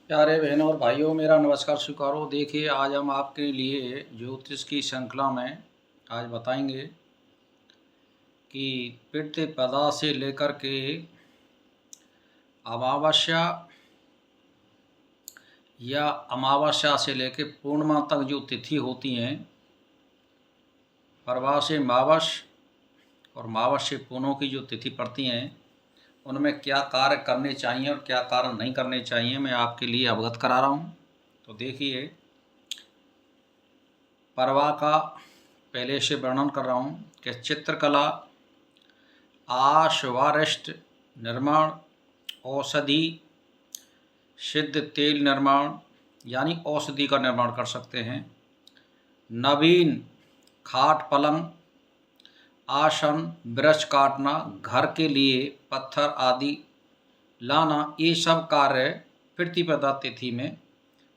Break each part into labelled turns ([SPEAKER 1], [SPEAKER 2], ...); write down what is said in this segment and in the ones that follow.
[SPEAKER 1] प्यारे बहनों और भाइयों, मेरा नमस्कार स्वीकारो। देखिए, आज हम आपके लिए ज्योतिष की श्रृंखला में आज बताएंगे कि प्रतिपदा से लेकर के अमावस्या या अमावस्या से लेकर पूर्णिमा तक जो तिथि होती हैं, प्रभा से मावस और मावस से पूर्णों की जो तिथि पड़ती हैं, उनमें क्या कार्य करने चाहिए और क्या कार्य नहीं करने चाहिए, मैं आपके लिए अवगत करा रहा हूँ। तो देखिए, परवा का पहले से वर्णन कर रहा हूँ कि चित्रकला, आश्वारिष्ट निर्माण, औषधि सिद्ध तेल निर्माण यानी औषधि का निर्माण कर सकते हैं, नवीन खाट पलंग, आसन, वृक्ष काटना, घर के लिए पत्थर आदि लाना, ये सब कार्य प्रतिपदा तिथि में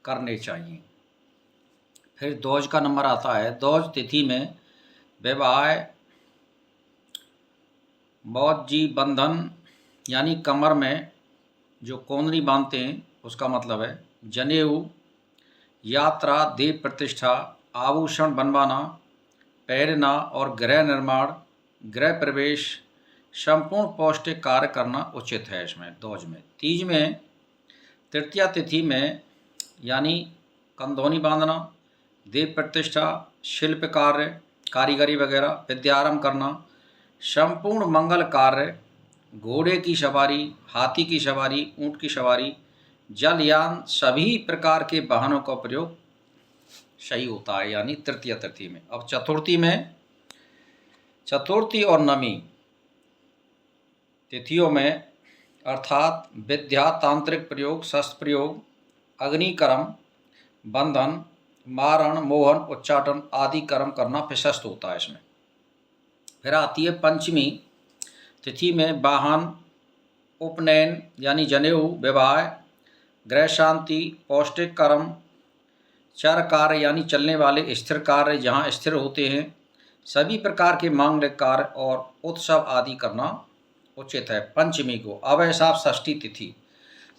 [SPEAKER 1] करने चाहिए। फिर दोज का नंबर आता है। दोज तिथि में विवाह, मौजी बंधन यानी कमर में जो कोंदरी बांधते हैं उसका मतलब है, जनेऊ, यात्रा, देव प्रतिष्ठा, आभूषण बनवाना, पहनना और गृह निर्माण, गृह प्रवेश, संपूर्ण पौष्टिक कार्य करना उचित है इसमें दोज में। तीज में, तृतीया तिथि में यानी कंधौनी बांधना, देव प्रतिष्ठा, शिल्प कार्य, कारीगरी वगैरह, विद्यारंभ करना, संपूर्ण मंगल कार्य, घोड़े की सवारी, हाथी की सवारी, ऊंट की सवारी, जलयान, सभी प्रकार के वाहनों का प्रयोग सही होता है यानी तृतीय तिथि में। अब चतुर्थी में, चतुर्थी और नवमी तिथियों में अर्थात विद्या, तांत्रिक प्रयोग, शस्त्र प्रयोग, अग्निकर्म, बंधन, मारण, मोहन, उच्चाटन आदि कर्म करना प्रशस्त होता है इसमें। फिर आती है पंचमी तिथि में वाहन, उपनयन यानी जनेऊ, विवाह, गृह शांति, पौष्टिक कर्म, चर कार्य यानी चलने वाले स्थिर कार्य जहाँ स्थिर होते हैं, सभी प्रकार के मांगलिक कार्य और उत्सव आदि करना उचित है पंचमी को। अब है साहब षष्ठी तिथि।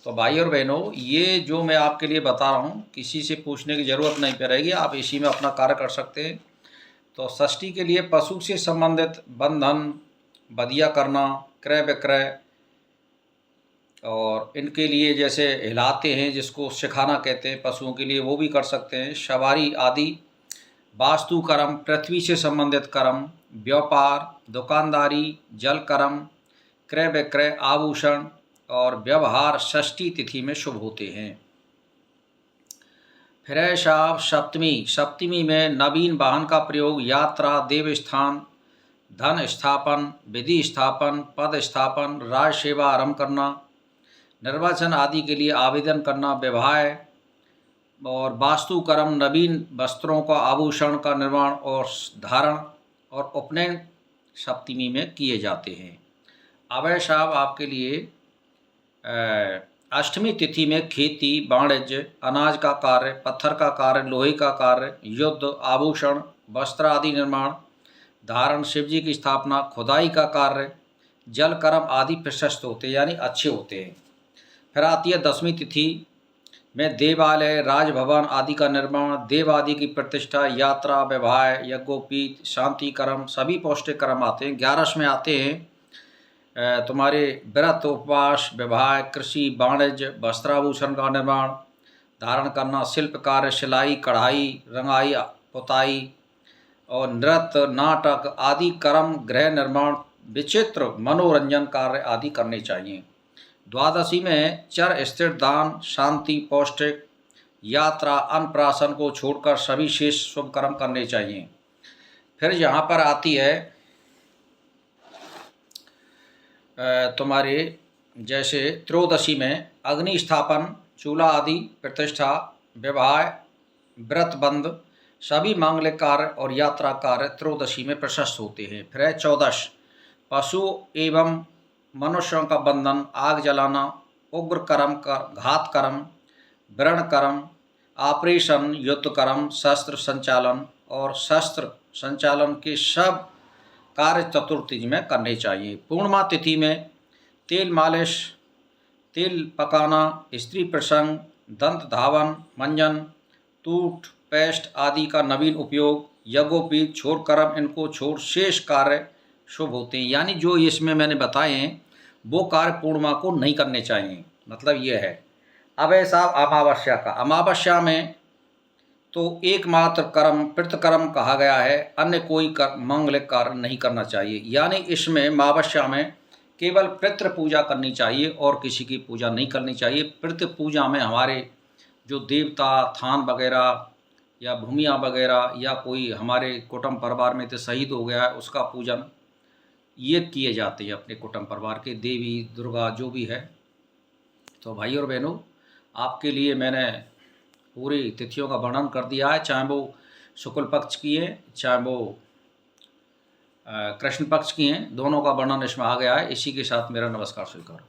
[SPEAKER 1] तो भाई और बहनों, ये जो मैं आपके लिए बता रहा हूँ, किसी से पूछने की ज़रूरत नहीं पड़ेगी, आप इसी में अपना कार्य कर सकते हैं। तो षष्ठी के लिए पशु से संबंधित बंधन, बदिया करना, क्रय विक्रय, और इनके लिए जैसे हिलाते हैं जिसको सिखाना कहते हैं पशुओं के लिए, वो भी कर सकते हैं, सवारी आदि, वास्तु कर्म, पृथ्वी से संबंधित कर्म, व्यापार, दुकानदारी, जल कर्म, क्रय विक्रय, आभूषण और व्यवहार षष्ठी तिथि में शुभ होते हैं। फिर है साहब सप्तमी। सप्तमी में नवीन वाहन का प्रयोग, यात्रा, देव स्थान, धन स्थापन, विधि स्थापन, पद स्थापन, राज सेवा आरंभ करना, निर्वाचन आदि के लिए आवेदन करना, विवाह और वास्तु कर्म, नवीन वस्त्रों का, आभूषण का निर्माण और धारण और उपनयन सप्तमी में किए जाते हैं। अब है साहब आपके लिए अष्टमी तिथि में खेती, वाणिज्य, अनाज का कार्य, पत्थर का कार्य, लोहे का कार्य, युद्ध, आभूषण, वस्त्र आदि निर्माण, धारण, शिवजी की स्थापना, खुदाई का कार्य, जल कर्म आदि प्रशस्त होते हैं यानी अच्छे होते हैं। फिर आती है दसवीं तिथि में देवालय, राजभवन आदि का निर्माण, देव आदि की प्रतिष्ठा, यात्रा, विवाह, यज्ञोपीत, शांति कर्म, सभी पौष्टिक कर्म आते हैं। 11 में आते हैं तुम्हारे व्रत, उपवास, विवाह, कृषि, वाणिज्य, वस्त्राभूषण का निर्माण, धारण करना, शिल्प कार्य, सिलाई, कढ़ाई, रंगाई, पुताई और नृत्य, नाटक आदि कर्म, गृह निर्माण, विचित्र मनोरंजन कार्य आदि करने चाहिए। द्वादशी में चर, स्थिर, दान, शांति, पौष्टिक, यात्रा, अन्नप्राशन को छोड़कर सभी शेष शुभ कर्म करने चाहिए। फिर यहाँ पर आती है तुम्हारे जैसे त्रयोदशी में अग्नि स्थापन, चूल्हा आदि प्रतिष्ठा, विवाह, व्रत बंध, सभी मांगलिक कार्य और यात्रा कार्य त्रयोदशी में प्रशस्त होते हैं। फिर है 14 पशु एवं मनुष्यों का बंधन, आग जलाना, उग्र कर्म, घात कर्म, व्रण कर्म, ऑपरेशन, युद्ध कर्म, शस्त्र संचालन और शस्त्र संचालन के सब कार्य चतुर्थी में करने चाहिए। पूर्णिमा तिथि में तेल मालिश, तेल पकाना, स्त्री प्रसंग, दंत धावन, मंजन, टूट पेस्ट आदि का नवीन उपयोग, यज्ञोपवीत छोड़ कर्म इनको छोड़ शेष कार्य शुभ होते हैं। यानी जो इसमें मैंने बताए हैं वो कार्य पूर्णिमा को नहीं करने चाहिए, मतलब ये है। अब है साहब अमावस्या का। अमावस्या में तो एकमात्र कर्म पितृकर्म कहा गया है, अन्य कोई मांगलिक कार्य नहीं करना चाहिए। यानी इसमें अमावस्या में केवल पितृ पूजा करनी चाहिए और किसी की पूजा नहीं करनी चाहिए। पितृ पूजा में हमारे जो देवता थान वगैरह या भूमिया वगैरह या कोई हमारे कुटुंब परिवार में तो शहीद हो गया है उसका पूजन ये किए जाते हैं अपने कुटुंब परिवार के, देवी दुर्गा जो भी है। तो भाई और बहनों, आपके लिए मैंने पूरी तिथियों का वर्णन कर दिया है, चाहे वो शुक्ल पक्ष की है चाहे वो कृष्ण पक्ष की हैं, दोनों का वर्णन इसमें आ गया है। इसी के साथ मेरा नमस्कार स्वीकार।